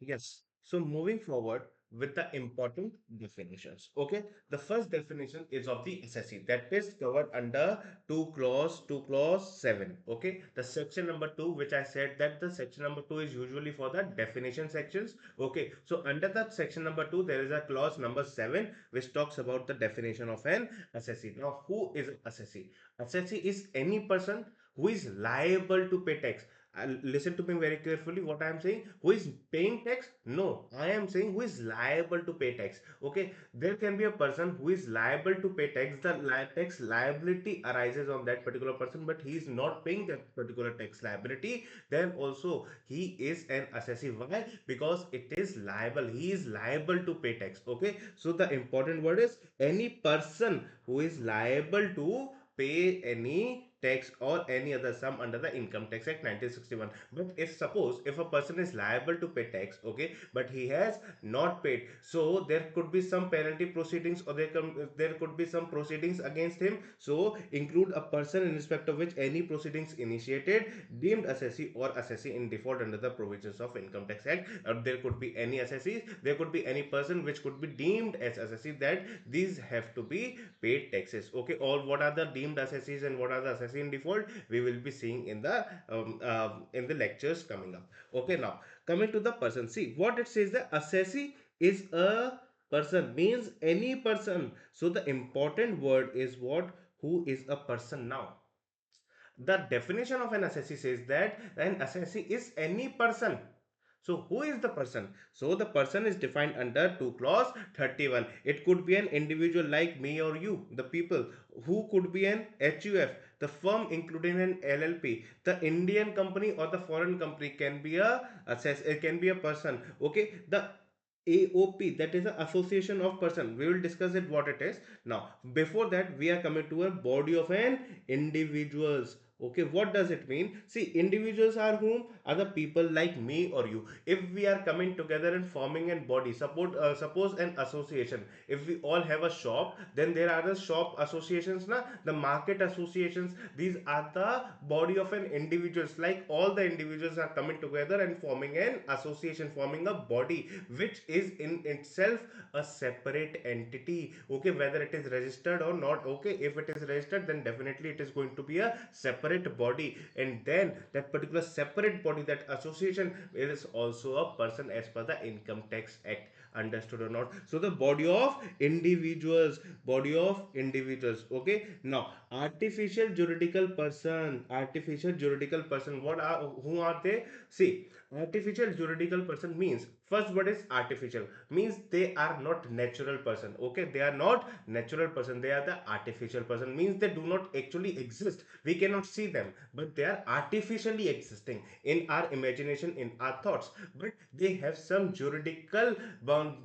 Yes. So moving forward with the important definitions. Okay. The first definition is of the SSE that is covered under 2 clause 7. Okay. The section number 2, which I said that the section number 2 is usually for the definition sections. Okay. So under that section number 2, there is a clause number 7 which talks about the definition of an assessee. Now, who is assessee? Assessee is any person who is liable to pay tax. Listen to me very carefully what I am saying. Who is paying tax? No, I am saying who is liable to pay tax. Okay, there can be a person who is liable to pay tax. The tax liability arises on that particular person, but he is not paying that particular tax liability. Then also he is an assessee. Why? Because it is liable, he is liable to pay tax. Okay, so the important word is any person who is liable to pay any tax or any other sum under the Income Tax Act 1961. But if suppose if a person is liable to pay tax, okay, but he has not paid, so there could be some penalty proceedings, or there could be some proceedings against him. So include a person in respect of which any proceedings initiated, deemed assessee or assessee in default under the provisions of Income Tax Act. There could be any assessees, there could be any person which could be deemed as assessee, that these have to be paid taxes. Okay, or what are the deemed assessees and what are the assessee in default, we will be seeing in the lectures coming up. Okay, now coming to the person, see what it says, the assessee is a person, means any person. So the important word is what? Who is a person? Now the definition of an assessee says that an assessee is any person. So who is the person? So the person is defined under 2 clause 31. It could be an individual like me or you, the people. Who could be an HUF, the firm including an LLP. The Indian company or the foreign company can be a person. Okay, the AOP, that is an association of person. We will discuss it what it is. Now, before that, we are coming to a body of an individuals. Okay, what does it mean? See, individuals are whom? Are the people like me or you. If we are coming together and forming a body, suppose an association. If we all have a shop, then there are the shop associations, na, the market associations. These are the body of an individuals. Like all the individuals are coming together and forming an association, forming a body, which is in itself a separate entity. Okay, whether it is registered or not. Okay, if it is registered, then definitely it is going to be a separate body, and then that particular separate body, that association, is also a person as per the Income Tax Act. Understood or not? So the body of individuals, body of individuals. Okay, now artificial juridical person, what are, who are they? See, artificial juridical person means, first word is artificial, means they are not natural person. Okay, they are not natural person, they are the artificial person, means they do not actually exist, we cannot see them, but they are artificially existing in our imagination, in our thoughts, but they have some juridical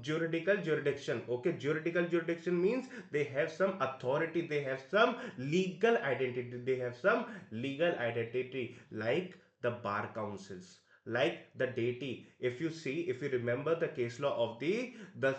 jurisdiction. Okay, juridical jurisdiction means they have some authority, they have some legal identity, they have some legal identity, like the bar councils, like the deity. If you see, if you remember the case law of the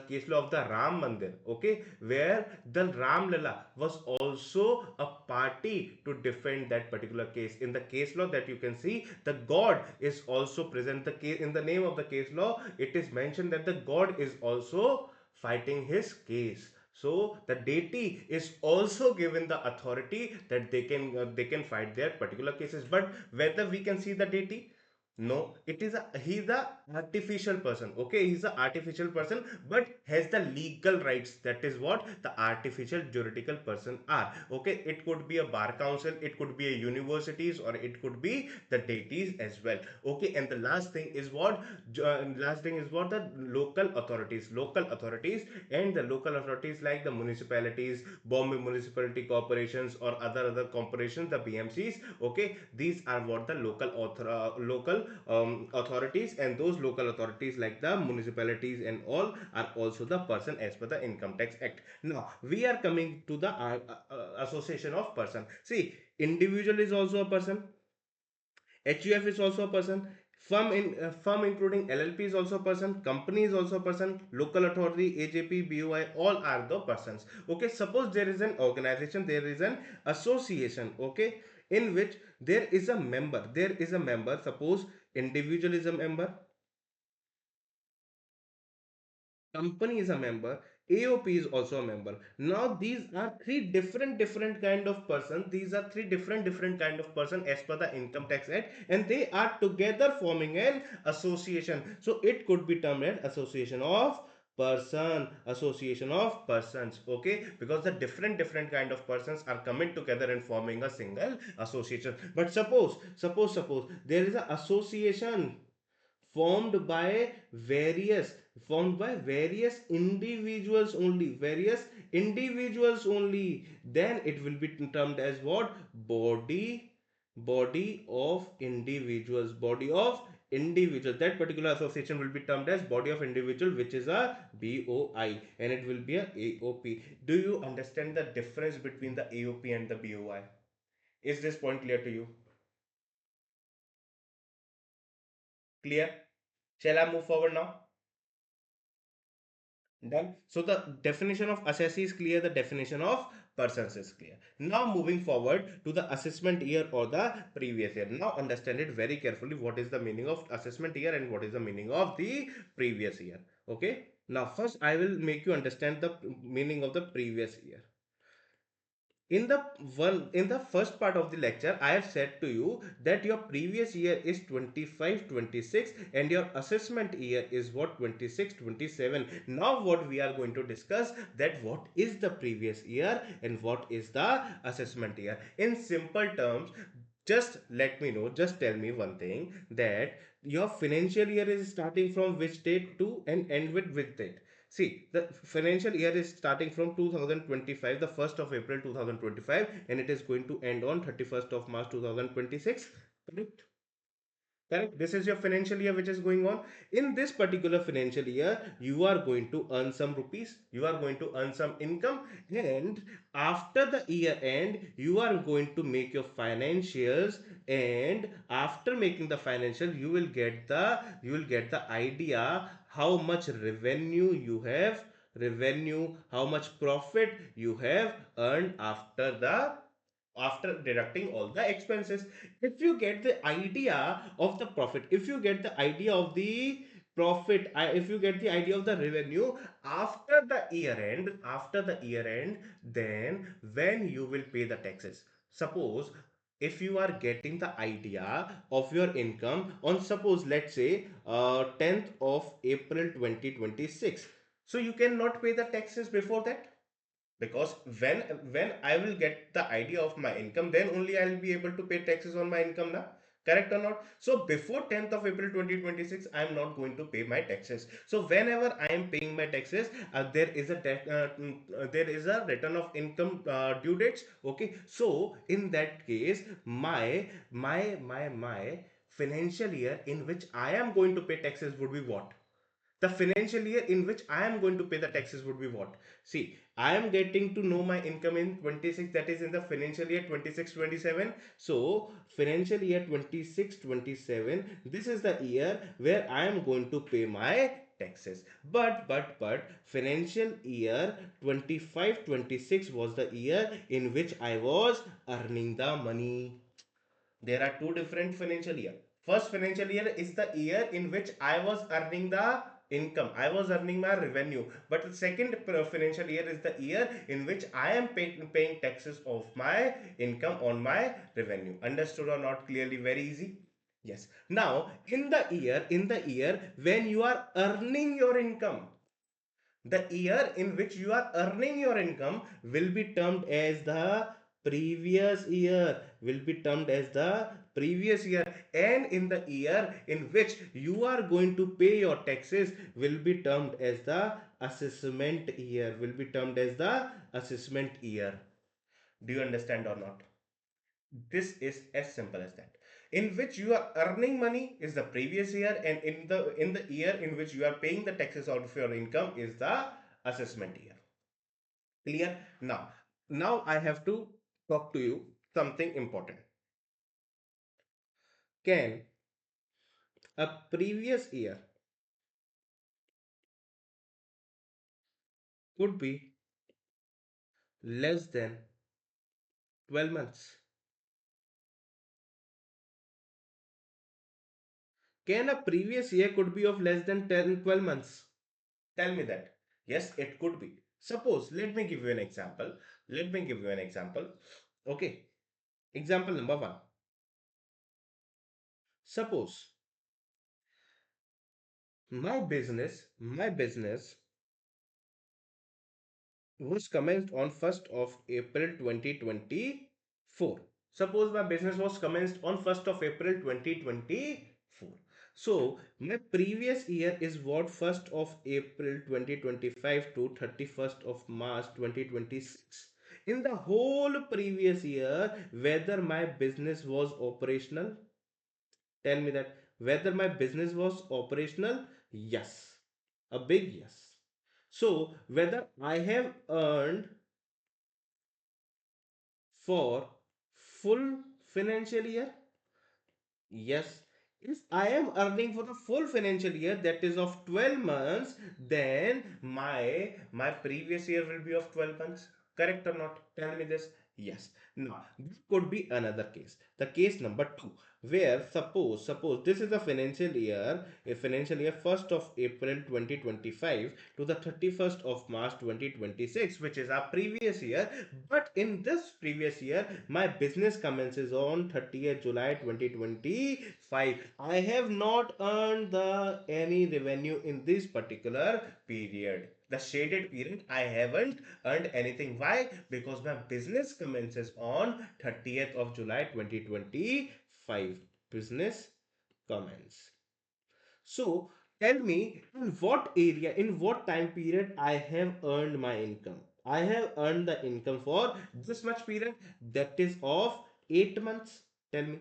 case law of the Ram Mandir, okay, where the Ram Lala was also a party to defend that particular case. In the case law that you can see, the god is also present. The case, in the name of the case law, it is mentioned that the god is also fighting his case. So the deity is also given the authority that they can fight their particular cases. But whether we can see the deity, no, it is a, he's a artificial person. Okay, he's a artificial person, but has the legal rights. That is what the artificial juridical person are. Okay, it could be a bar council, it could be a universities, or it could be the deities as well. Okay, and the last thing is what? Last thing is what? The local authorities, and the local authorities like the municipalities, Bombay Municipality Corporations, or other corporations, the BMCs. Okay, these are what the local authorities, and those local authorities like the municipalities and all are also the person as per the Income Tax Act. Now we are coming to the association of person. See, individual is also a person, HUF is also a person, firm including LLP is also a person, company is also a person, local authority, AJP, BOI, all are the persons. Okay, suppose there is an organization, there is an association, okay, in which there is a member. Suppose individual is a member, company is a member, AOP is also a member. Now these are three different kind of person, these are three different kind of person as per the income tax act, and they are together forming an association. So it could be termed as association of persons, okay, because the different kind of persons are coming together and forming a single association. But suppose there is a association formed by various various individuals only, then it will be termed as what? Body of individuals. That particular association will be termed as body of individual, which is a BOI, and it will be a AOP. Do you understand the difference between the AOP and the BOI? Is this point clear to you? Clear? Shall I move forward now? Done. So the definition of assessee is clear, the definition of persons is clear. Now moving forward to the assessment year or the previous year. Now understand it very carefully, what is the meaning of assessment year and what is the meaning of the previous year. Okay. Now first I will make you understand the meaning of the previous year. In the first part of the lecture, I have said to you that your previous year is 25-26 and your assessment year is what? 26-27. Now what we are going to discuss, that what is the previous year and what is the assessment year. In simple terms, just let me know, just tell me one thing, that your financial year is starting from which date to and end with which date. See, the financial year is starting from 2025, the 1st of April 2025, and it is going to end on 31st of March 2026. Correct? Correct. This is your financial year which is going on. In this particular financial year, you are going to earn some rupees, you are going to earn some income, and after the year end, you are going to make your financials, and after making the financial, you will get the idea how much revenue, how much profit you have earned after deducting all the expenses. If you get the idea of the profit, if you get the idea of the profit, if you get the idea of the revenue after the year end, then when you will pay the taxes. Suppose if you are getting the idea of your income on, suppose, let's say 10th of April 2026, so you cannot pay the taxes before that, because when I will get the idea of my income, then only I'll be able to pay taxes on my income now. Correct or not? So before 10th of April 2026, I am not going to pay my taxes. So whenever I am paying my taxes, there is a return of income due dates. Okay, so in that case, my financial year in which I am going to pay taxes would be what? The financial year in which I am going to pay the taxes would be what? See, I am getting to know my income in 26, that is in the financial year 26-27. So, financial year 26-27, this is the year where I am going to pay my taxes. But financial year 25-26 was the year in which I was earning the money. There are two different financial year. First financial year is the year in which I was earning the income, I was earning my revenue. But the second financial year is the year in which I am paying taxes of my income on my revenue. Understood or not? Clearly, very easy. Yes. Now in the year when you are earning your income, the year in which you are earning your income will be termed as the previous year, and in the year in which you are going to pay your taxes will be termed as the assessment year. Do you understand or not? This is as simple as that. In which you are earning money is the previous year, and in the year in which you are paying the taxes out of your income is the assessment year. Clear? Now I have to talk to you something important. Can a previous year could be less than 12 months? Can a previous year could be of less than 10 12 months? Tell me that. Yes, it could be. Suppose, let me give you an example. Let me give you an example. Okay. Example number one. Suppose my business was commenced on 1st of April 2024. Suppose my business was commenced on 1st of April 2024. So my previous year is what, 1st of April 2025 to 31st of March 2026. In the whole previous year, whether my business was operational, tell me that, whether my business was operational, yes, a big yes. So whether I have earned for full financial year, yes. If I am earning for the full financial year, that is of 12 months, then my previous year will be of 12 months. Correct or not? Tell me this. Yes. Now, this could be another case. The case number two, where suppose this is a financial year 1st of April 2025 to the 31st of March 2026, which is our previous year. But in this previous year, my business commences on 30th July 2025. I have not earned the any revenue in this particular period. The shaded period, I haven't earned anything. Why? Because my business commences on 30th of July 2025. Business commence. So tell me, in what area, in what time period I have earned my income. I have earned the income for this much period, that is of 8 months. Tell me.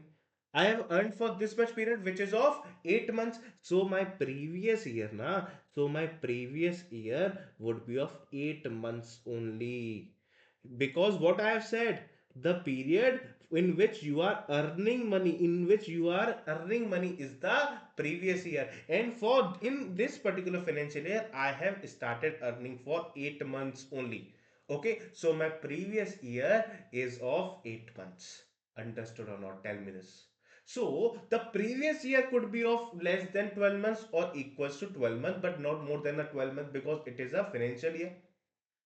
I have earned for this much period, which is of 8 months. So my previous year, my previous year would be of 8 months only. Because what I have said, the period in which you are earning money is the previous year. And for in this particular financial year, I have started earning for 8 months only. Okay, so my previous year is of 8 months. Understood or not? Tell me this. So the previous year could be of less than 12 months or equals to 12 months, but not more than a 12 months, because it is a financial year.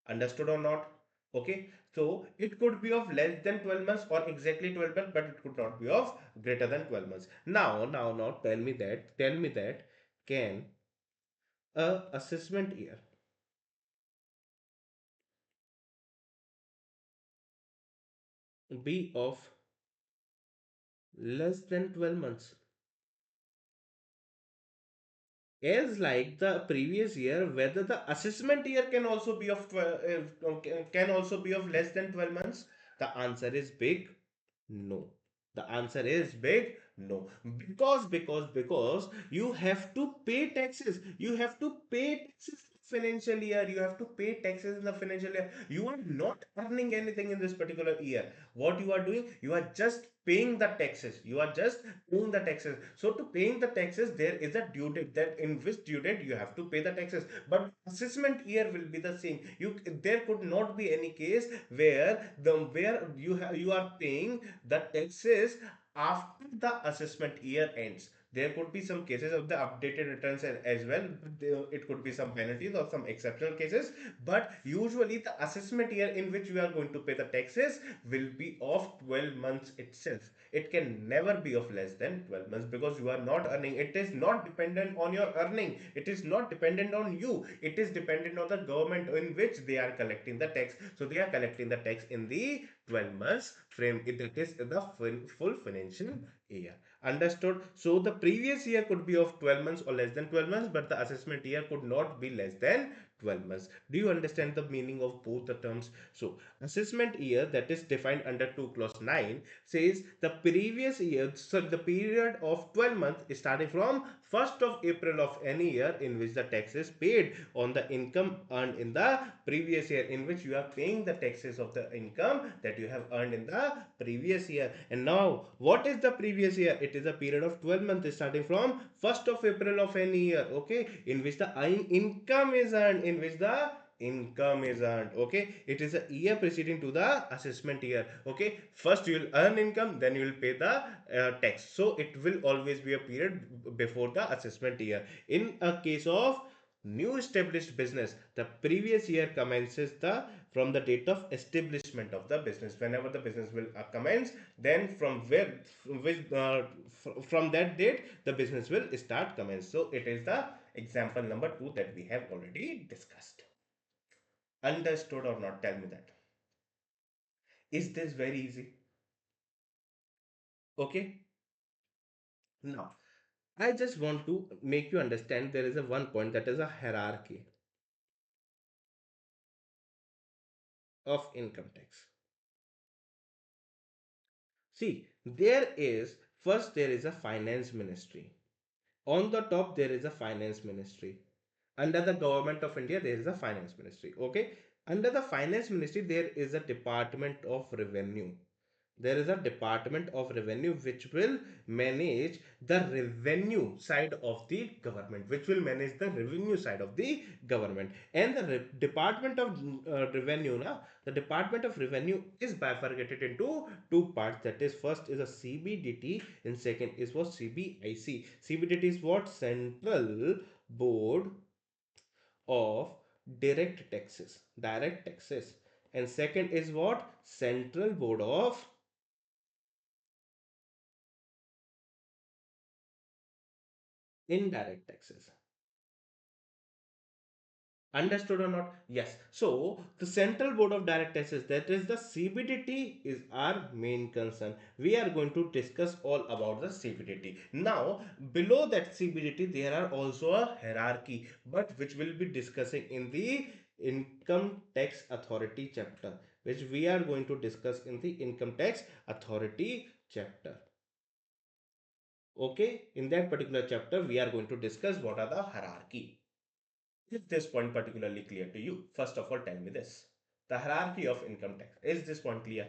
Understood or not? Okay, so it could be of less than 12 months or exactly 12 months, but it could not be of greater than 12 months. Now, tell me that, can a assessment year be of less than 12 months? As like the previous year, whether the assessment year can also be of 12, can also be of less than 12 months? The answer is big no. The answer is big no. Because you have to pay taxes. You have to pay taxes financial year. You have to pay taxes in the financial year. You are not earning anything in this particular year. What you are doing, you are just paying the taxes. You are just paying the taxes. So to paying the taxes, there is a due date, that in which due date you have to pay the taxes. But assessment year will be the same. There could not be any case where you are paying the taxes after the assessment year ends. There could be some cases of the updated returns as well. It could be some penalties or some exceptional cases, but usually the assessment year in which you are going to pay the taxes will be of 12 months itself. It can never be of less than 12 months, because you are not earning. It is not dependent on your earning. It is not dependent on you. It is dependent on the government in which they are collecting the tax. So they are collecting the tax in the 12 months frame. That is the full financial year. Understood? So the previous year could be of 12 months or less than 12 months, but the assessment year could not be less than 12 months. Do you understand the meaning of both the terms? So assessment year, that is defined under 2 clause 9, says the previous year, so the period of 12 months is starting from 1st of April of any year in which the tax is paid on the income earned in the previous year, in which you are paying the taxes of the income that you have earned in the previous year. And now, what is the previous year? It is a period of 12 months starting from 1st of April of any year, okay, in which the income is earned, okay. It is a year preceding to the assessment year, okay. First you will earn income, then you will pay the tax. So it will always be a period before the assessment year. In a case of New established business, the previous year commences the from the date of establishment of the business. Whenever the business will commence, then from that date the business will start commence. So it is the example number 2 that we have already discussed. Understood or not? Tell me that. Is this very easy? Okay. Now, I just want to make you understand there is a one point, that is a hierarchy of income tax. See, there is a finance ministry. On the top, there is a finance ministry. Under the government of India, there is a finance ministry. Okay. Under the finance ministry, there is a department of revenue. There is a department of revenue which will manage the revenue side of the government, and the department of revenue now, the department of revenue is bifurcated into two parts. That is, first is a CBDT and second is what? CBIC. CBDT is what? Central Board of Direct Taxes, and second is what? Central Board of Indirect Taxes. Understood or not? Yes. So the Central Board of Direct Taxes, that is the CBDT, is our main concern. We are going to discuss all about the CBDT. Now, below that CBDT, there are also a hierarchy, but which we'll be discussing in the Income Tax Authority chapter, which we are going to discuss in the Income Tax Authority chapter. Okay, in that particular chapter, we are going to discuss what are the hierarchy. Is this point particularly clear to you? First of all, tell me this. The hierarchy of income tax. Is this point clear?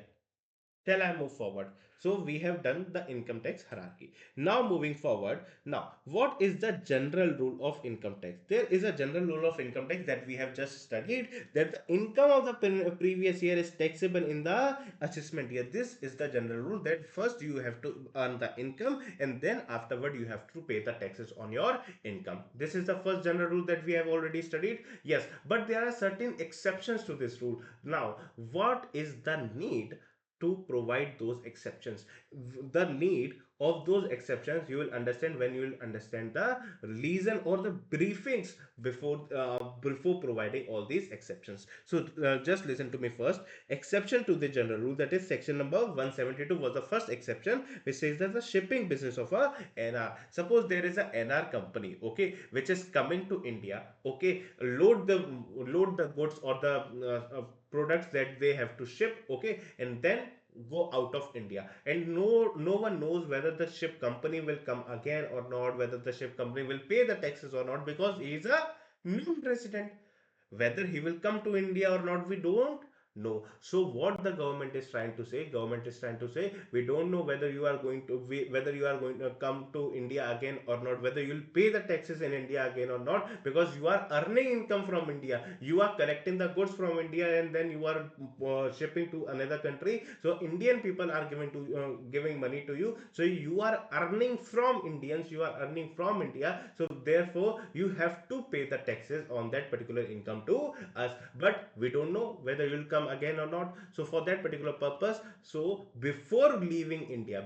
Till I move forward. So we have done the income tax hierarchy. Now moving forward. Now, what is the general rule of income tax? There is a general rule of income tax that we have just studied, that the income of the previous year is taxable in the assessment year. This is the general rule, that first you have to earn the income and then afterward you have to pay the taxes on your income. This is the first general rule that we have already studied. Yes, but there are certain exceptions to this rule. Now, what is the need to provide those exceptions? The need of those exceptions you will understand when you will understand the reason or the briefings before providing all these exceptions. So just listen to me first. Exception to the general rule, that is section number 172, was the first exception, which says that the shipping business of a NR. Suppose there is a NR company, okay, which is coming to India, okay, load the goods or the products that they have to ship, okay, and then go out of India, and no one knows whether the ship company will come again or not, whether the ship company will pay the taxes or not, because he is a non-resident. Whether he will come to India or not, we don't know. So what the government is trying to say? Government is trying to say, we don't know whether you are going to whether you are going to come to India again or not, whether you will pay the taxes in India again or not, because you are earning income from India, you are collecting the goods from India, and then you are shipping to another country. So Indian people are giving money to you, so you are earning from Indians, you are earning from India, so therefore you have to pay the taxes on that particular income to us. But we don't know whether you will come again or not. So for that particular purpose, so before leaving India,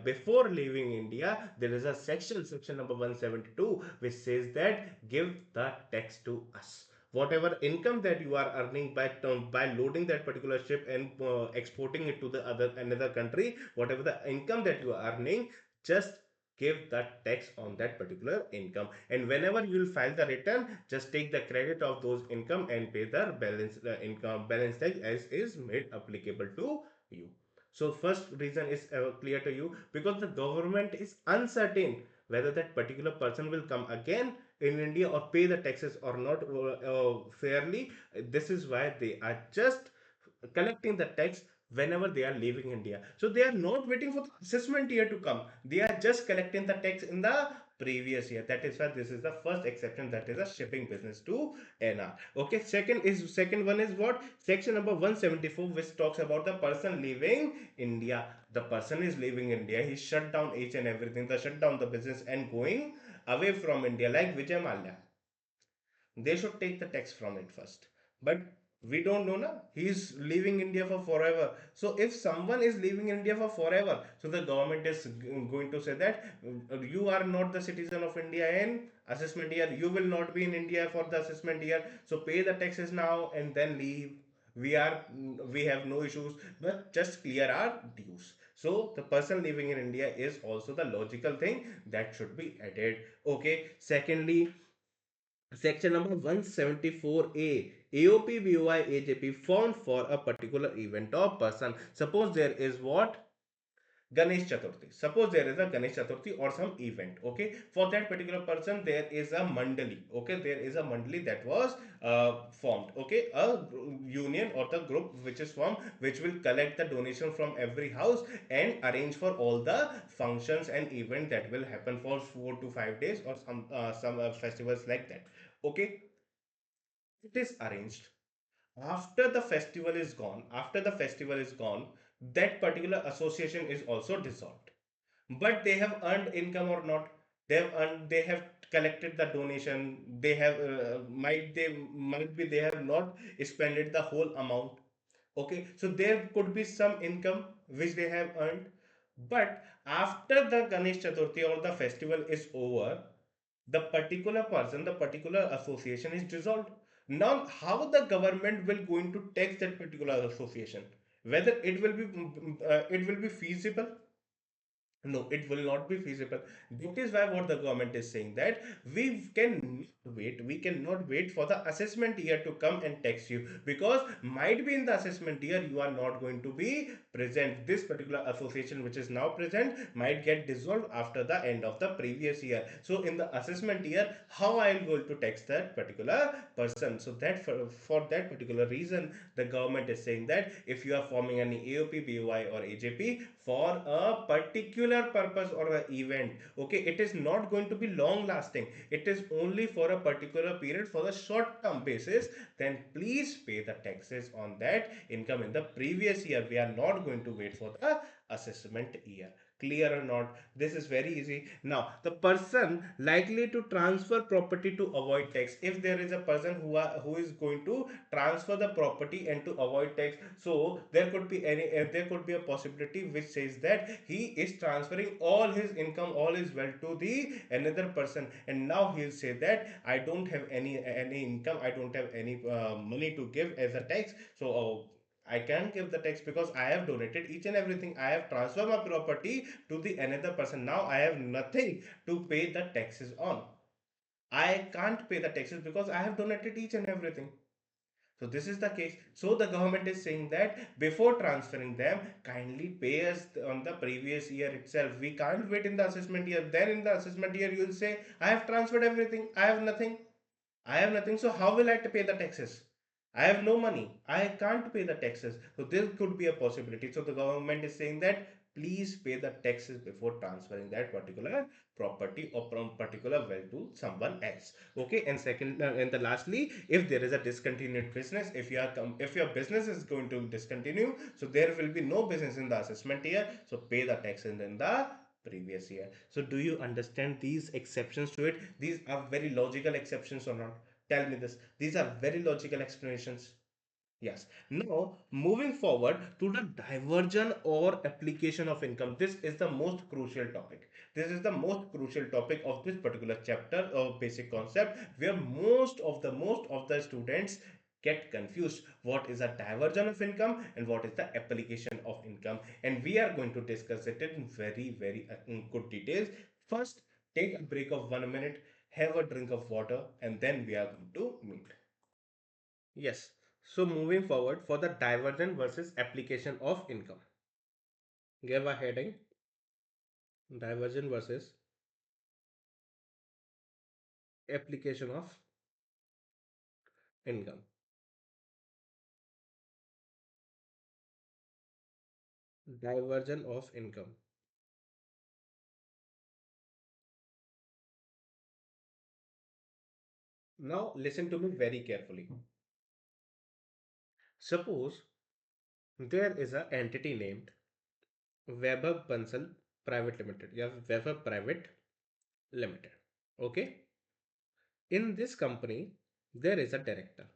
there is a section number 172, which says that give the tax to us. Whatever income that you are earning by loading that particular ship and exporting it to the other another country, whatever the income that you are earning, just give that tax on that particular income. And whenever you will file the return, just take the credit of those income and pay the income balance tax as is made applicable to you. So first reason is clear to you, because the government is uncertain whether that particular person will come again in India or pay the taxes or not fairly. This is why they are just collecting the tax whenever they are leaving India. So they are not waiting for the assessment year to come. They are just collecting the tax in the previous year. That is why this is the first exception, that is a shipping business to NR. Okay, second one is what? Section number 174, which talks about the person leaving India. The person is leaving India, he shut down each and everything, the shut down the business and going away from India, like Vijay Mallya. they should take the tax from it first. But we don't know now. He's leaving India for forever. So if someone is leaving India for forever, so the government is going to say that you are not the citizen of India in assessment year, you will not be in India for the assessment year, so pay the taxes now and then leave. We have no issues, but just clear our dues. So the person living in India is also the logical thing that should be added. Okay, secondly, section number 174A, AOP, BOI, AJP formed for a particular event or person. Suppose there is what? Ganesh Chaturthi. Suppose there is a Ganesh Chaturthi or some event. Okay, for that particular person, there is a mandali. Okay, there is a mandali that was formed. Okay, a union or the group which is formed, which will collect the donation from every house and arrange for all the functions and event that will happen for 4 to 5 days or some festivals like that. Okay, it is arranged. After the festival is gone, that particular association is also dissolved. But they have earned income or not? They have collected the donation. They have might be they have not spent the whole amount. Okay, so there could be some income which they have earned. But after the Ganesh Chaturthi or the festival is over, the particular person, the particular association is dissolved. Now how the government will going to tax that particular association? Whether it will be feasible? No, it will not be feasible. That is why what the government is saying, that we cannot wait for the assessment year to come and tax you, because might be in the assessment year you are not going to be present. This particular association which is now present might get dissolved after the end of the previous year. So in the assessment year, how I am going to tax that particular person? So that for that particular reason, the government is saying that if you are forming any AOP, BOI or AJP for a particular purpose or an event, okay, it is not going to be long lasting, it is only for a particular period for the short term basis, then please pay the taxes on that income in the previous year. We are not going to wait for the assessment year. Clear or not? This is very easy. Now the person likely to transfer property to avoid tax, if there is a person who is going to transfer the property and to avoid tax, so there could be there could be a possibility which says that he is transferring all his income, all his wealth to the another person, and now he'll say that I don't have any income, I don't have any money to give as a tax. So I can give the tax because I have donated each and everything. I have transferred my property to the another person. Now I have nothing to pay the taxes on. I can't pay the taxes because I have donated each and everything. So this is the case. So the government is saying that before transferring them, kindly pay us on the previous year itself. We can't wait in the assessment year. Then in the assessment year, you will say, I have transferred everything. I have nothing. I have nothing. So how will I pay the taxes? I have no money. I can't pay the taxes. So this could be a possibility. So the government is saying that please pay the taxes before transferring that particular property or from particular wealth to someone else. Okay. And second, and the lastly, if there is a discontinued business, if your business is going to discontinue, so there will be no business in the assessment year. So pay the taxes in the previous year. So do you understand these exceptions to it? These are very logical exceptions or not? Tell me this. These are very logical explanations. Yes. Now, moving forward to the diversion or application of income. This is the most crucial topic. This is the most crucial topic of this particular chapter of basic concept, where most of the students get confused. What is a diversion of income and what is the application of income? And we are going to discuss it in very good details. First, take a break of 1 minute, have a drink of water, and then we are going to meet. Yes. So moving forward for the diversion versus application of income. Give a heading: diversion versus application of income. Diversion of income. Now listen to me very carefully. Suppose there is an entity named Weber Bansal Private Limited. You have Weber Private Limited. Okay. In this company, there is a director.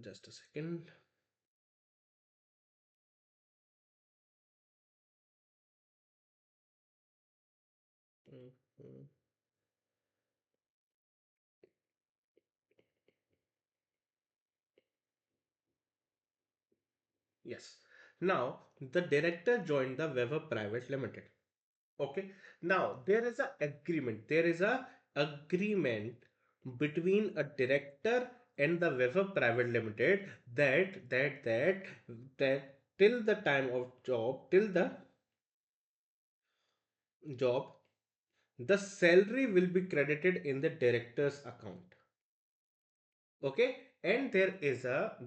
Just a second. Mhm. Yes. Now, the director joined the Weber Private Limited. Okay. Now, there is a agreement. There is a agreement between a director and the Weber Private Limited that till the time of job, till the job, the salary will be credited in the director's account. Okay. And there is a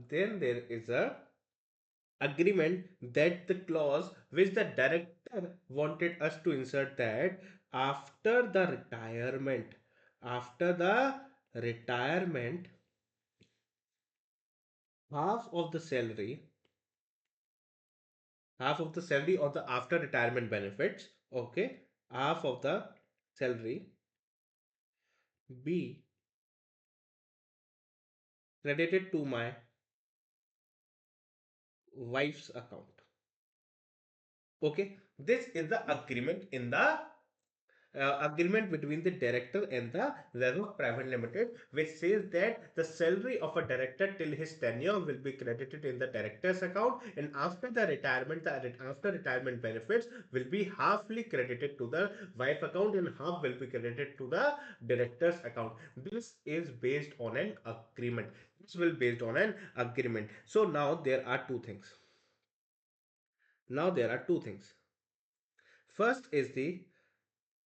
agreement that the clause which the director wanted us to insert, that after the retirement half of the salary or the after retirement benefits, okay, half of the salary be credited to my wife's account. Okay, this is the agreement in the agreement between the director and the Wealth Private Limited, which says that the salary of a director till his tenure will be credited in the director's account, and after the retirement, after retirement benefits will be halfly credited to the wife account and half will be credited to the director's account. This is based on an agreement. This will based on an agreement. So now there are two things. Now there are two things. First is the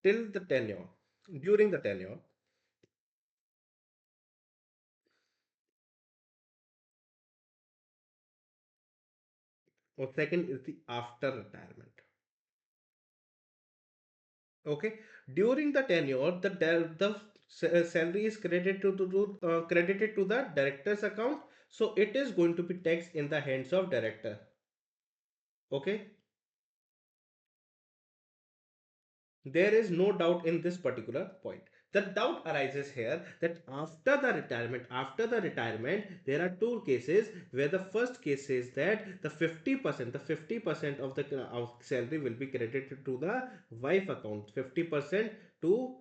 till the tenure, during the tenure, or second is the after retirement. Okay, during the tenure, the salary is credited to the director's account, so it is going to be taxed in the hands of director. Okay, there is no doubt in this particular point. The doubt arises here that after the retirement, there are two cases where the first case says that the 50% of the salary will be credited to the wife account, 50% to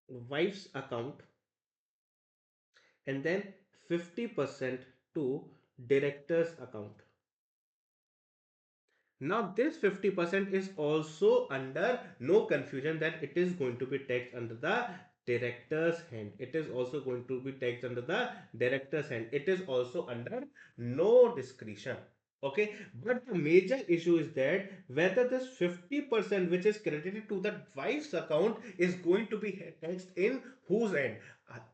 wife's account, and then 50% to director's account. Now this 50% is also under no confusion that it is going to be taxed under the director's hand. It is also going to be taxed under the director's hand. It is also under no discretion. Okay, but the major issue is that whether this 50% which is credited to the wife's account is going to be taxed in whose hand?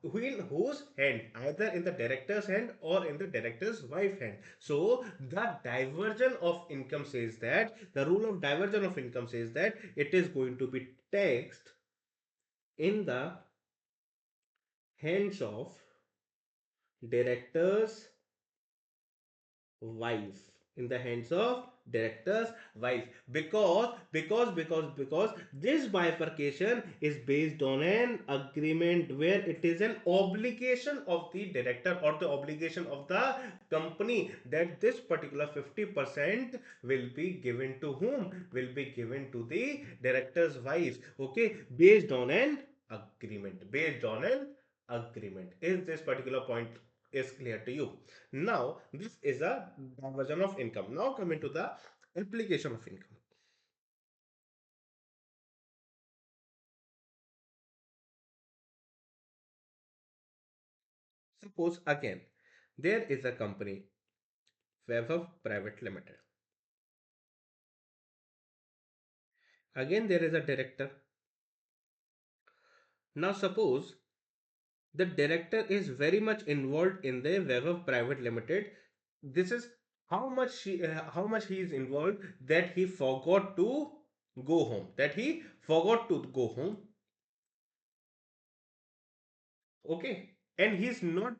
In whose hand? Either in the director's hand or in the director's wife hand. So the diversion of income says that the rule of diversion of income says that it is going to be taxed in the hands of director's wife, in the hands of director's wife, because this bifurcation is based on an agreement where it is an obligation of the director or the obligation of the company that this particular 50% will be given to whom, will be given to the director's wife. Okay, based on an agreement. Is this particular point is clear to you? Now, this is a diversion of income. Now, coming to the implication of income. Suppose again, there is a company, Weber Private Limited. Again, there is a director. Now, suppose the director is very much involved in the Weber Private Limited. This is how much he is involved that he forgot to go home. That he forgot to go home. Okay, and he's not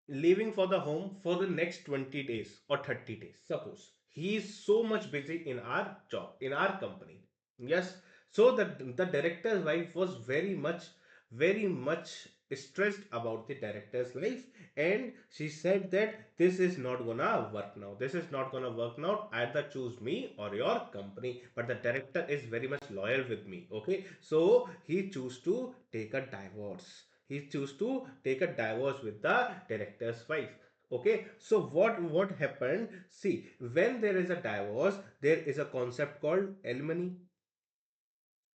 leaving for the home for the next 20 days or 30 days. Suppose he is so much busy in our job, in our company. Yes. So the director's wife was very much stressed about the director's life, and she said that this is not gonna work now. This is not gonna work now. Either choose me or your company. But the director is very much loyal with me. Okay. So he chose to take a divorce. He chose to take a divorce with the director's wife. Okay, so what happened? See, when there is a divorce, there is a concept called alimony.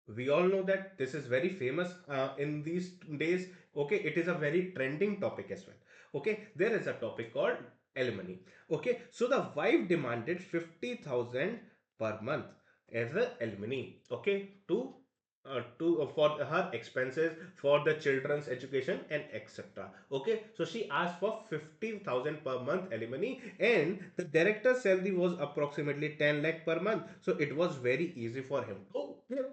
We all know that this is very famous in these days. Okay, it is a very trending topic as well. Okay, there is a topic called alimony. Okay, so the wife demanded 50,000 per month as a alimony. Okay, to for her expenses for the children's education and etc. Okay, so she asked for 50,000 per month alimony, and the director's salary was approximately 10 lakh per month, so it was very easy for him to give.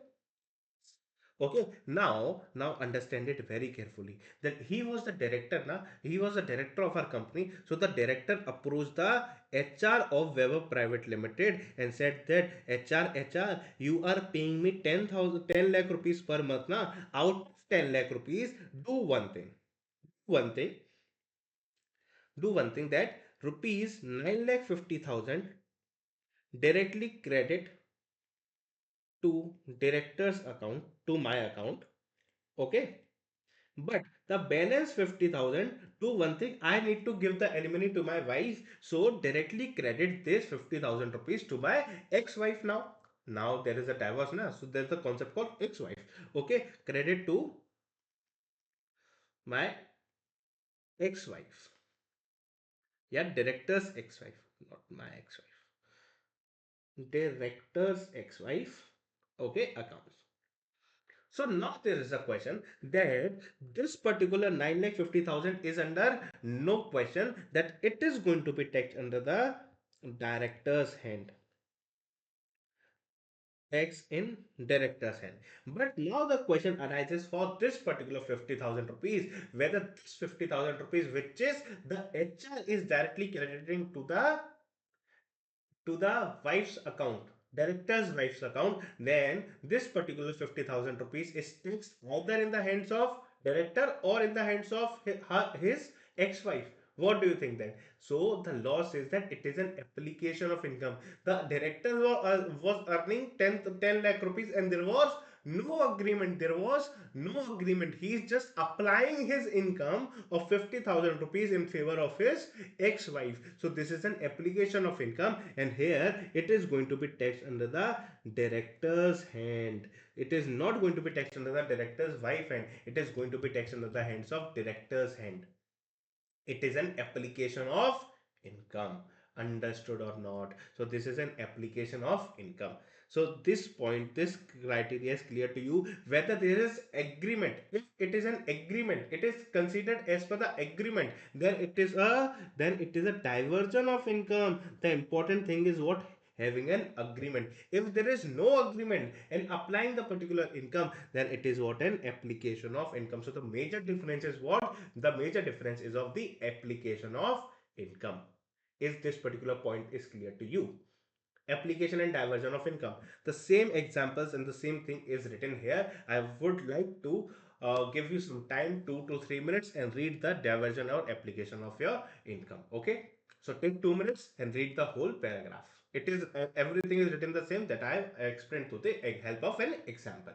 Okay, now understand it very carefully that he was the director, na? He was the director of our company. So the director approached the HR of Weber Private Limited and said that HR, you are paying me 10 lakh rupees per month, na? Out of 10 lakh rupees, do one thing. One thing, do one thing that rupees 9 lakh 50,000 directly credit to director's account, to my account. Okay. But the balance 50,000, do one thing, I need to give the alimony to my wife. So directly credit this 50,000 rupees to my ex-wife now. Now there is a divorce now. So there's the concept called ex-wife. Okay, credit to my ex-wife. Yeah, director's ex-wife, not my ex-wife. Director's ex-wife. Okay, accounts. So now there is a question that this particular 9,50,000 is under no question that it is going to be taxed under the director's hand. Tax in director's hand. But now the question arises for this particular 50,000 rupees, whether this 50,000 rupees, which is the HR is directly crediting to the wife's account, director's wife's account, then this particular 50,000 rupees is taxed either in the hands of director or in the hands of his ex-wife. What do you think then? So the law says that it is an application of income. The director was earning 10 lakh rupees, and there was no agreement. There was no agreement. He is just applying his income of 50,000 rupees in favor of his ex-wife. So this is an application of income, and here it is going to be taxed under the director's hand. It is not going to be taxed under the director's wife hand. It is going to be taxed under the hands of director's hand. It is an application of income. Understood or not? So this is an application of income. So this point, this criteria is clear to you whether there is agreement. If it is an agreement, it is considered as per the agreement, then it is a diversion of income. The important thing is what? Having an agreement. If there is no agreement and applying the particular income, then it is what? An application of income. So the major difference is what? The major difference is of the application of income. If this particular point is clear to you, application and diversion of income, the same examples and the same thing is written here. I would like to give you some time, 2 to 3 minutes, and read the diversion or application of your income. Okay, so take 2 minutes and read the whole paragraph. It is everything is written the same that I explained to the help of an example.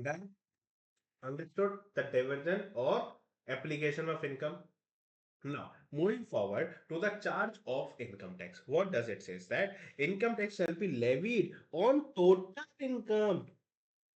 Then understood the division or application of income. Now, moving forward to the charge of income tax. What does it say? That income tax shall be levied on total income.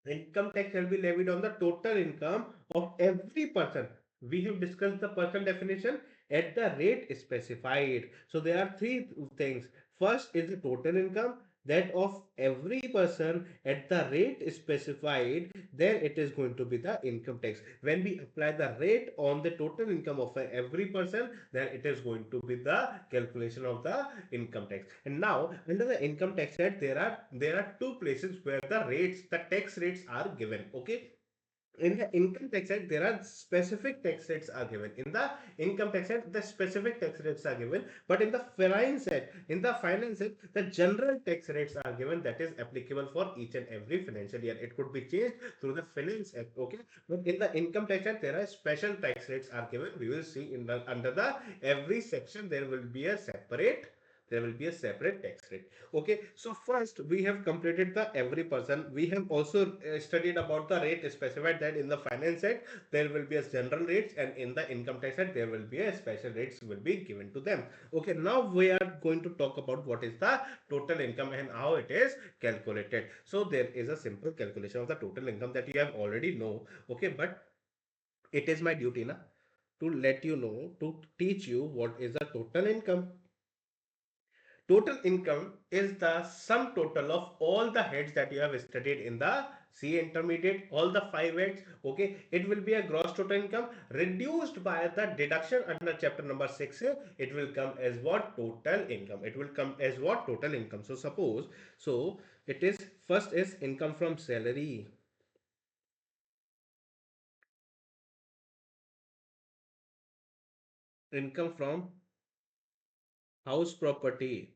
Income tax shall be levied on the total income of every person. We have discussed the person definition at the rate specified. So there are three things. First is the total income, that of every person at the rate specified, then it is going to be the income tax. When we apply the rate on the total income of every person, then it is going to be the calculation of the income tax. And now under the income tax act, there are two places where the tax rates are given. Okay, in the income tax act there are specific tax rates are given. In the income tax act the specific tax rates are given, but in the finance act the general tax rates are given, that is applicable for each and every financial year. It could be changed through the finance act. Okay, but in the income tax act there are special tax rates are given. We will see in the under the every section there will be a separate tax rate. Okay, so first we have completed the every person. We have also studied about the rate specified, that in the finance act there will be a general rates, and in the income tax act there will be a special rates will be given to them. Okay, now we are going to talk about what is the total income and how it is calculated. So there is a simple calculation of the total income that you have already know. Okay, but it is my duty na to let you know, to teach you what is the total income. Total income is the sum total of all the heads that you have studied in the C intermediate, all the five heads. Okay, it will be a gross total income reduced by the deduction under chapter number 6. It will come as what? Total income. It will come as what? Total income. So suppose, so it is first is income from salary, income from house property,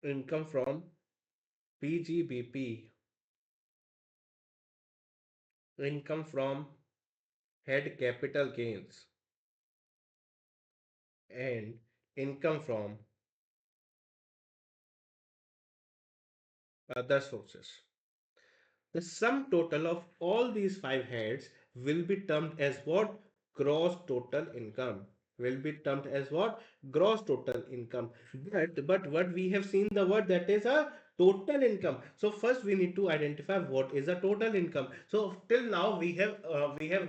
income from PGBP, income from head capital gains, and income from other sources. The sum total of all these five heads will be termed as what? Gross total income. Will be termed as what? Gross total income. But what we have seen the word, that is a total income. So first we need to identify what is a total income. So till now we have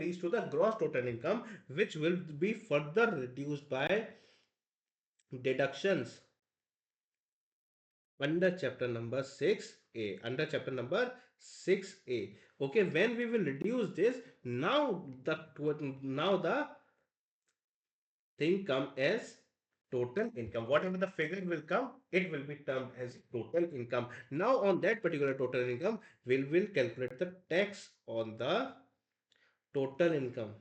reached to the gross total income, which will be further reduced by deductions under chapter number 6a. Under chapter number 6a. Okay, when we will reduce this, now the thing come as total income. Whatever the figure will come, it will be termed as total income. Now on that particular total income, we will calculate the tax on the total income.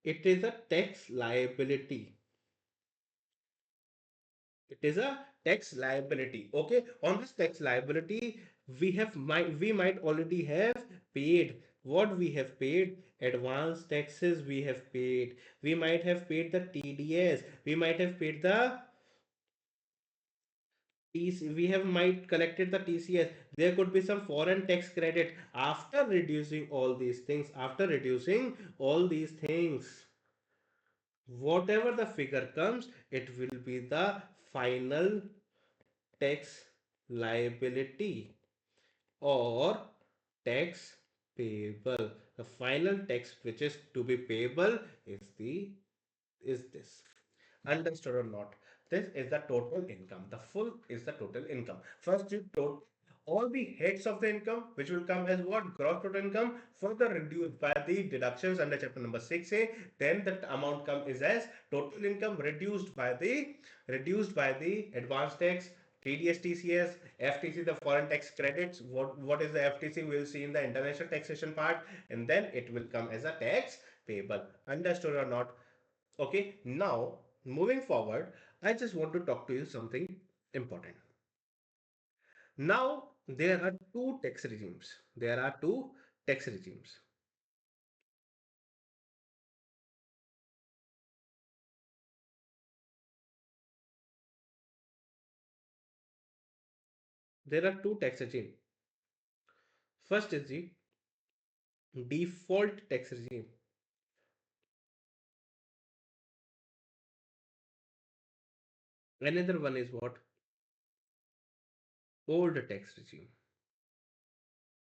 It is a tax liability. It is a tax liability. Okay, on this tax liability, we might already have paid. What we have paid? Advance taxes we have paid. We might have paid the TDS. We might have paid the TC. We have might collected the TCS. There could be some foreign tax credit. After reducing all these things, whatever the figure comes, it will be the final tax liability or tax payable. The final tax which is to be payable is this. Understood or not? This is the total income. The full is the total income. First, you total all the heads of the income, which will come as what? Gross total income, further reduced by the deductions under chapter number 6a. Then the amount come is as total income reduced by the advance tax, TDS, TCS, FTC, the foreign tax credits. What is the FTC? We'll see in the international taxation part, and then it will come as a tax payable. Understood or not? Okay, now moving forward, I just want to talk to you something important. Now there are two tax regimes. There are two tax regimes. There are two tax regime. First is the default tax regime. Another one is what? Old tax regime.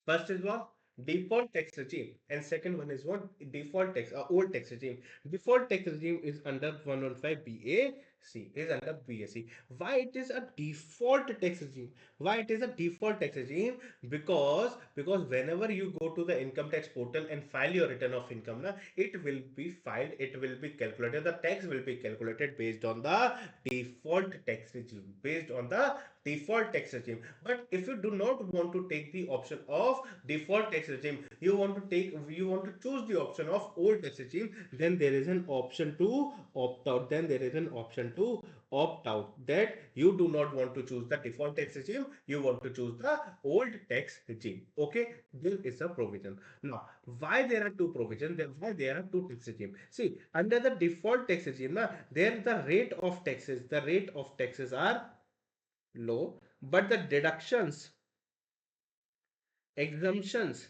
First is what? Default tax regime. And second one is what? Default tax, old tax regime. Default tax regime is under 115 BAC, is under BAC. Why it is a default tax regime? Why it is a default tax regime? Because whenever you go to the income tax portal and file your return of income, na, it will be filed, it will be calculated, the tax will be calculated based on the default tax regime. Based on the default tax regime. But if you do not want to take the option of default tax regime, you want to choose the option of old tax regime, then there is an option to opt out. Then there is an option to opt out, that you do not want to choose the default tax regime, you want to choose the old tax regime. Okay, this is a provision. Now, why there are two provisions? Why there are two tax regime? See, under the default tax regime, na, there the rate of taxes are low, but the deductions, exemptions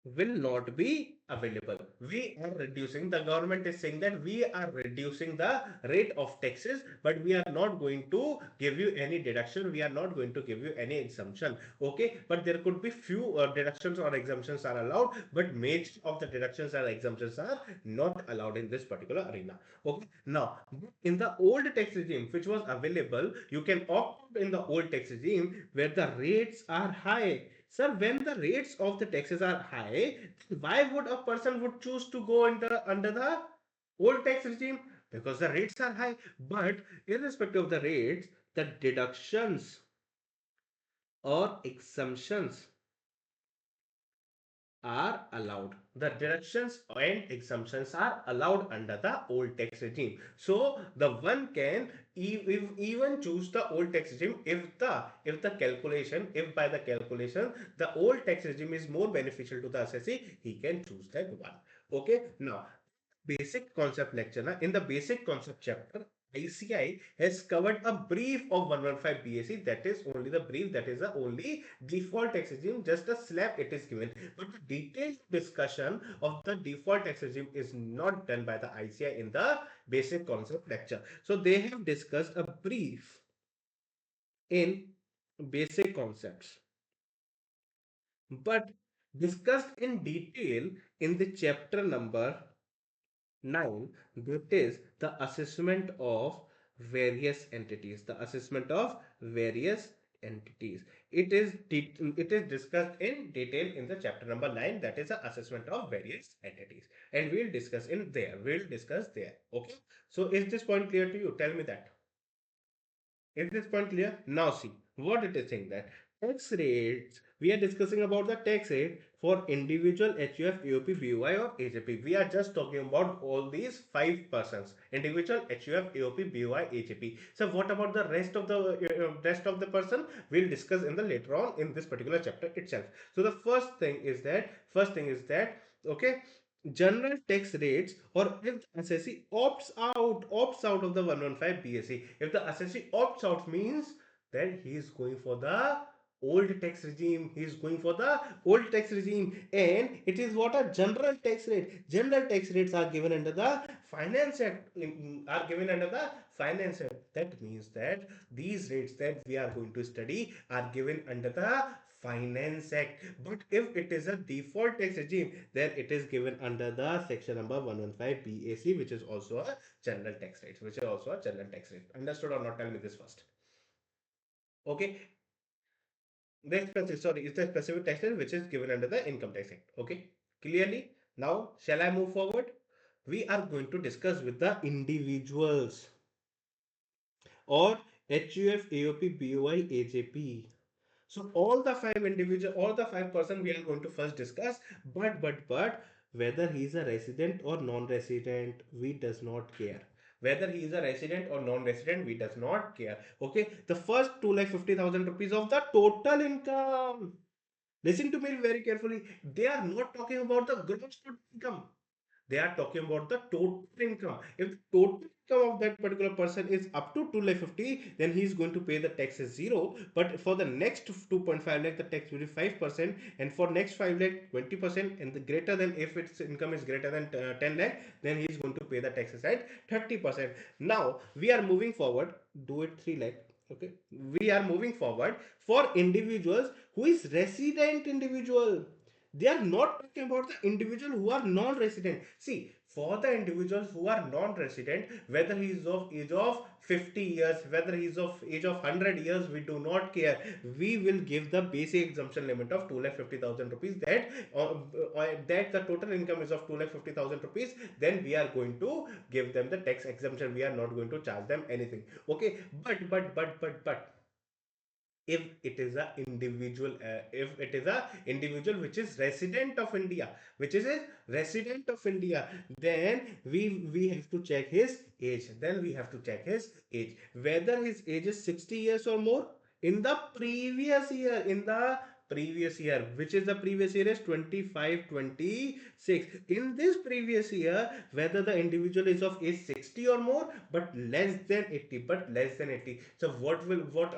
will not be available. We are reducing, the government is saying that we are reducing the rate of taxes, but we are not going to give you any deduction, we are not going to give you any exemption. Okay, but there could be few deductions or exemptions are allowed, but most of the deductions or exemptions are not allowed in this particular arena. Okay, now in the old tax regime which was available, you can opt in the old tax regime where the rates are high. Sir, when the rates of the taxes are high, why would a person would choose to go under the old tax regime? Because the rates are high. But irrespective of the rates, the deductions or exemptions are allowed. The deductions and exemptions are allowed under the old tax regime. So the one can even choose the old tax regime if the calculation, if by the calculation the old tax regime is more beneficial to the assessee, he can choose that one. Okay, now basic concept lecture. Na? In the basic concept chapter, ICI has covered a brief of 115 BAC. That is only the brief, that is the only default tax regime, just a slab it is given. But the detailed discussion of the default tax regime is not done by the ICI in the basic concept lecture. So they have discussed a brief in basic concepts, but discussed in detail in the chapter number 9, that is the assessment of various entities. The assessment of various entities. It is discussed in detail in the chapter number 9, that is the assessment of various entities. And we'll discuss in there. We'll discuss there. Okay. So is this point clear to you? Tell me that. Is this point clear? Now see what it is saying, that tax rates, we are discussing about the tax rate for individual HUF, AOP, BOI or AJP. We are just talking about all these five persons: individual HUF, AOP, BOI, AJP. So what about the rest of the person? We'll discuss in the later on in this particular chapter itself. So the first thing is that okay, general tax rates, or if the assessee opts out of the 115 BSE. If the assessee opts out means that he is going for the old tax regime. He is going for the old tax regime, and it is what a general tax rate. General tax rates are given under the Finance Act. Are given under the Finance Act. That means that these rates that we are going to study are given under the Finance Act. But if it is a default tax regime, then it is given under the section number 115 BAC, which is also a general tax rate. Which is also a general tax rate. Understood or not? Tell me this first. Okay. Is the specific tax rate which is given under the Income Tax Act. Okay. Clearly. Now, shall I move forward? We are going to discuss with the individuals, or HUF, AOP, BOI, AJP. So all the five person we are going to first discuss. But whether he is a resident or non-resident, we does not care. Whether he is a resident or non-resident, we does not care. Okay, the first 2,50,000 rupees of the total income. Listen to me very carefully. They are not talking about the gross total income. They are talking about the total income. If the total income of that particular person is up to 2 lakh 50, then he is going to pay the tax as 0. But for the next 2.5 lakh, the tax will be 5%, and for next 5 lakh 20%, and the greater than, if its income is greater than 10 lakh, then he is going to pay the taxes at 30%. Now we are moving forward, do it 3 lakh. Okay, we are moving forward for individuals who is resident individual. They are not talking about the individual who are non-resident. See, for the individuals who are non-resident, whether he is of age of 50 years, whether he is of age of 100 years, we do not care. We will give the basic exemption limit of 2,50,000 rupees, that the total income is of 2,50,000 rupees. Then we are going to give them the tax exemption. We are not going to charge them anything. Okay, but if it is a individual, if it is a individual which is resident of India, which is a resident of India, then we have to check his age. Then we have to check his age, whether his age is 60 years or more in the previous year. In the previous year, which is the previous year is 25 26. In this previous year, whether the individual is of age 60 or more, but less than 80, but less than 80. So what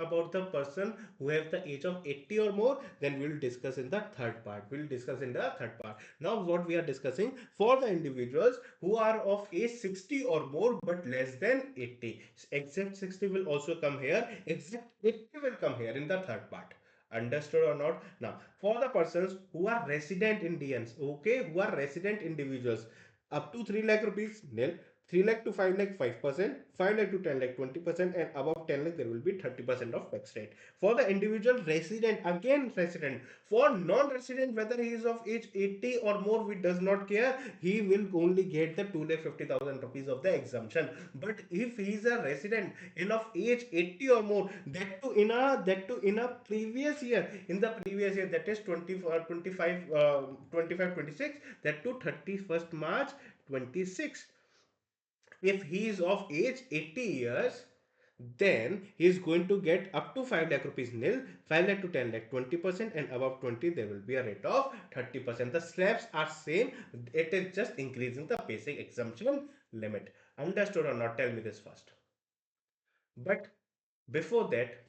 about the person who have the age of 80 or more? Then we'll discuss in the third part. We'll discuss in the third part. Now what we are discussing, for the individuals who are of age 60 or more but less than 80, exact 60 will also come here, exact 80 will come here in the third part. Understood or not? Now for the persons who are resident Indians, okay, who are resident individuals, up to 3 lakh rupees nil, 3 lakh to 5 lakh 5%, 5 lakh to 10 lakh 20%, and above 10 lakh there will be 30% of tax rate. For the individual resident, again resident. For non-resident, whether he is of age 80 or more, we does not care. He will only get the 2,50,000 rupees of the exemption. But if he is a resident in of age 80 or more, that too in a previous year, in the previous year, that is 20 25 26, that to 31st March 26, if he is of age 80 years, then he is going to get up to 5 lakh rupees nil, 5 lakh to 10 lakh 20%, and above 20 there will be a rate of 30%. The slabs are same, it is just increasing the basic exemption limit. Understood or not? Tell me this first. But before that,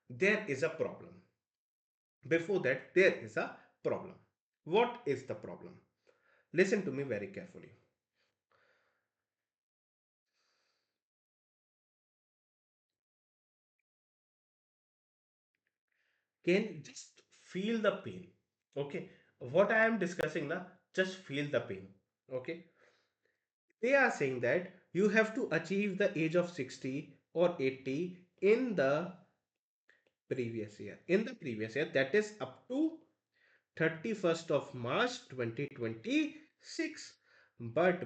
there is a problem. Before that, there is a problem. What is the problem? Listen to me very carefully. Can just feel the pain. Okay, what I am discussing now, just feel the pain. Okay, they are saying that you have to achieve the age of 60 or 80 in the previous year, that is up to 31st of March 2026. But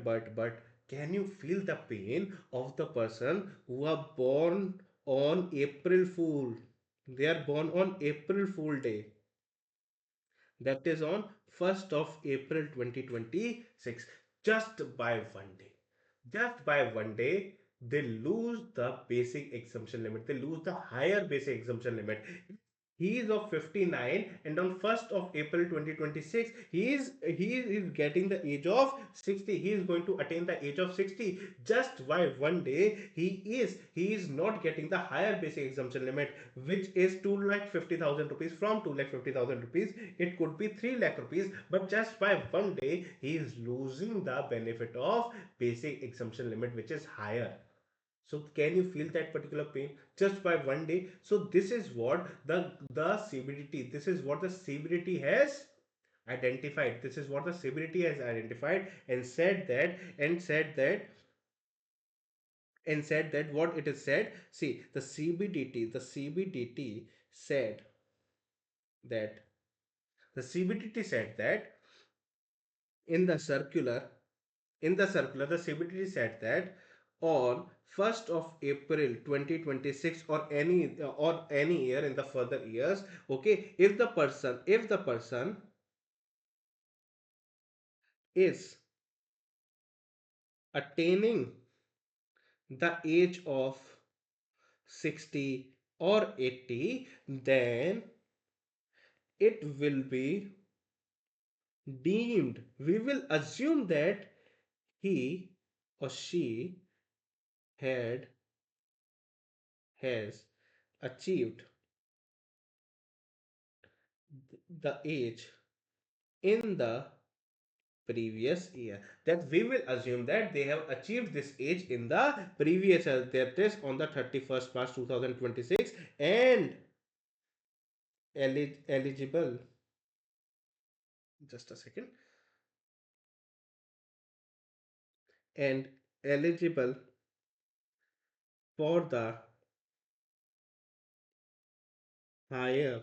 can you feel the pain of the person who are born on April Fool? They are born on April Fool Day, that is on 1st of April 2026. Just by one day, just by one day, they lose the basic exemption limit, they lose the higher basic exemption limit. He is of 59, and on 1st of April 2026, he is getting the age of 60. He is going to attain the age of 60. Just by one day, he is not getting the higher basic exemption limit, which is 2,50,000 rupees. From 2,50,000 rupees, it could be 3 lakh rupees. But just by one day, he is losing the benefit of basic exemption limit, which is higher. So can you feel that particular pain just by one day? So this is what the CBDT, this is what the CBDT has identified. This is what the CBDT has identified, and said that what it is said. See, the CBDT said that the CBDT said that in the circular the CBDT said that on 1st of April 2026, or any year in the further years, okay, if the person is attaining the age of 60 or 80, then it will be deemed, we will assume that he or she had has achieved the age in the previous year, that we will assume that they have achieved this age in the previous year, that is on the 31st March 2026, and eligible, just a second, and eligible for the higher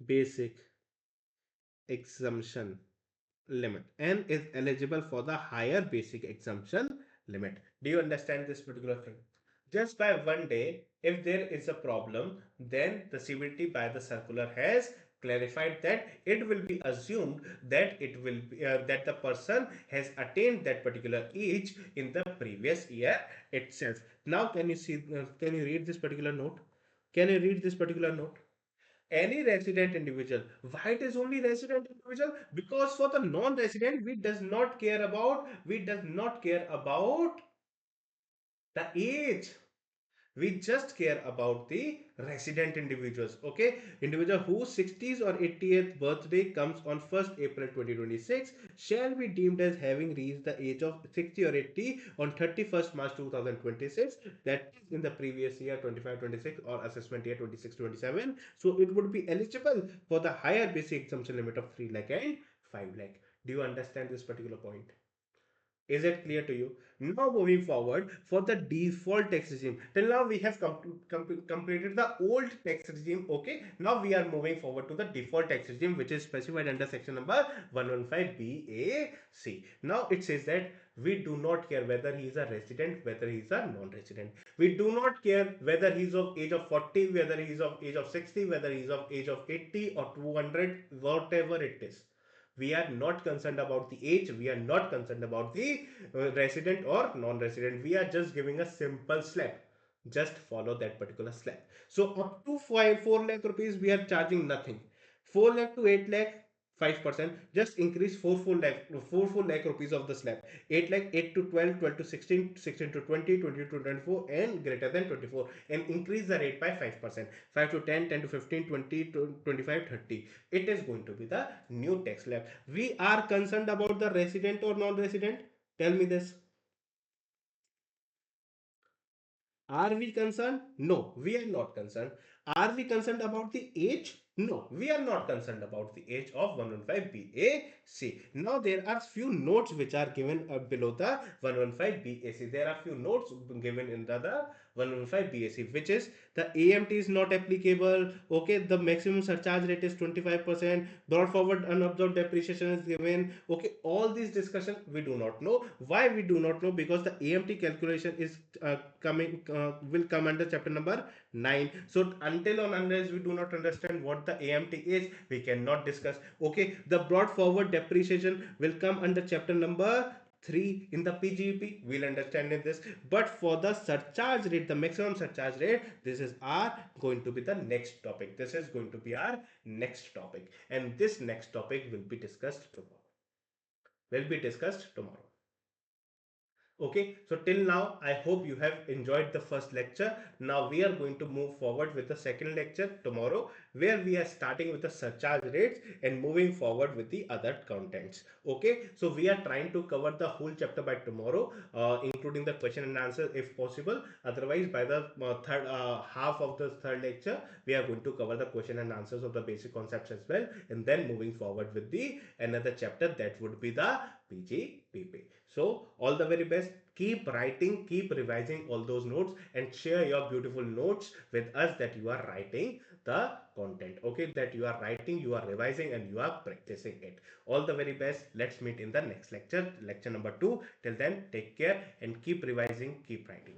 basic exemption limit, and is eligible for the higher basic exemption limit. Do you understand this particular thing? Just by one day, if there is a problem, then the CBT by the circular has clarified that it will be assumed that it will be that the person has attained that particular age in the previous year itself. Now, can you see? Can you read this particular note? Can you read this particular note? Any resident individual. Why it is only resident individual? Because for the non-resident, we does not care about the age. We just care about the resident individuals. Okay, individual whose 60th or 80th birthday comes on 1st April 2026 shall be deemed as having reached the age of 60 or 80 on 31st March 2026, that is in the previous year 25-26 or assessment year 26-27. So it would be eligible for the higher basic exemption limit of 3 lakh and 5 lakh. Do you understand this particular point? Is it clear to you? Now moving forward for the default tax regime. Till now we have completed the old tax regime. Okay. Now we are moving forward to the default tax regime, which is specified under section number 115BAC. Now it says that we do not care whether he is a resident, whether he is a non-resident. We do not care whether he is of age of 40, whether he is of age of 60, whether he is of age of 80 or 200, whatever it is. We are not concerned about the age. We are not concerned about the resident or non-resident. We are just giving a simple slab. Just follow that particular slab. So up to 4 lakh rupees, we are charging nothing. 4 lakh to 8 lakh, 5%. Just increase 4 lakh rupees of the slab. 8 lakh, 8 to 12, 12 to 16, 16 to 20, 20 to 24, and greater than 24. And increase the rate by 5%. 5 to 10, 10 to 15, 20 to 25, 30. It is going to be the new tax slab. We are concerned about the resident or non-resident. Tell me this. Are we concerned? No, we are not concerned. Are we concerned about the age? No, we are not concerned about the age of 115BAC. Now there are few notes which are given below the 115BAC. There are few notes given in the 115BAC, which is the AMT is not applicable. Okay, the maximum surcharge rate is 25%. Brought forward unabsorbed depreciation is given. Okay, all these discussion we do not know. Why we do not know? Because the AMT calculation is will come under chapter number 9. So until or unless we do not understand what the AMT is, we cannot discuss. Okay, the brought forward depreciation will come under chapter number 3 in the PGP. We'll understand in this. But for the surcharge rate, the maximum surcharge rate, this is our going to be the next topic. This is going to be our next topic, and this next topic will be discussed tomorrow. Will be discussed tomorrow. Okay, so till now, I hope you have enjoyed the first lecture. Now we are going to move forward with the second lecture tomorrow, where we are starting with the surcharge rates and moving forward with the other contents. Okay, so we are trying to cover the whole chapter by tomorrow, including the question and answer if possible. Otherwise, by the third half of the third lecture, we are going to cover the question and answers of the basic concepts as well, and then moving forward with the another chapter that would be the PGPP. So all the very best. Keep writing, keep revising all those notes, and share your beautiful notes with us that you are writing the content. Okay, that you are writing, you are revising, and you are practicing it. All the very best. Let's meet in the next lecture, lecture number 2. Till then, take care and keep revising, keep writing.